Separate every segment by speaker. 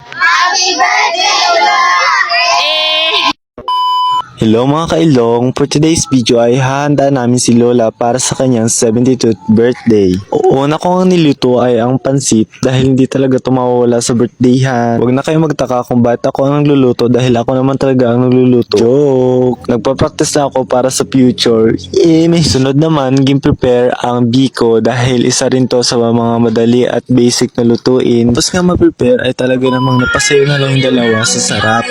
Speaker 1: Happy birthday, Lola!
Speaker 2: Hello mga kailong, for today's video ay hahanda namin si Lola para sa kanyang 72th birthday. Una kong niluto ay ang pansit dahil hindi talaga tumawala sa birthdayhan. Huwag na kayo magtaka kung bakit ako ang nagluluto dahil ako naman talaga ang nagluluto. Joke! Nagpa-practice na ako para sa future. May sunod naman, prepare ang biko dahil isa rin to sa mga madali at basic na lutuin. Tapos nga ma-prepare ay talaga namang napasayo na lang yung dalawa sa sarap.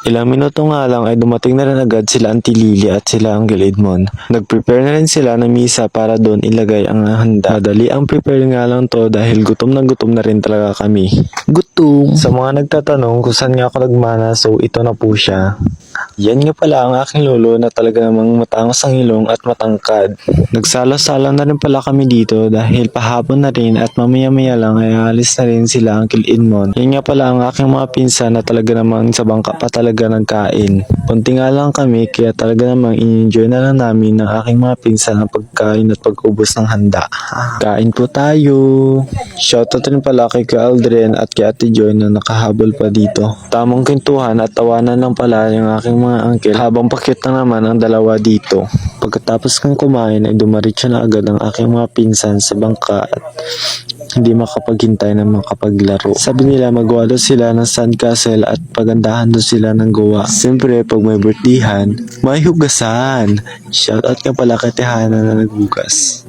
Speaker 2: Ilang minuto nga lang ay dumating na rin agad sila Auntie Lily at sila Uncle Edmond. Nag-prepare na rin sila ng misa para doon ilagay ang handa. Madali ang prepare nga lang to dahil gutom na rin talaga kami. Gutom! Sa mga nagtatanong kung saan nga ako nagmana, so ito na po siya. Yan nga pala ang aking lolo na talaga namang matangos ang ilong at matangkad. Nagsalo-salo na rin pala kami dito dahil pahapon na rin at mamaya-maya lang ay alis na rin sila Uncle Edmond. Yan nga pala ang aking mga pinsan na talaga namang sa bangka pa talaga nagkain. Kunti nga lang kami kaya talaga namang in-enjoy na lang namin ng aking mga pinsan ang pagkain at pag-ubos ng handa. Kain po tayo! Shoutout rin pala kay Aldrin at kay Ate Joy na nakahabol pa dito. Tamang kwentuhan at tawanan lang pala yung aking mga uncle habang pakit na naman ang dalawa dito. Pagkatapos kong kumain ay dumaritso na agad ang aking mga pinsan sa bangka at hindi makapaghintay na makapaglaro. Sabi nila magwalo sila ng sandcastle at pagandahan doon sila ng gawa. Siyempre pag may birthdayhan, may hugasan. Shoutout ka pala kay Tehana na nagbugas.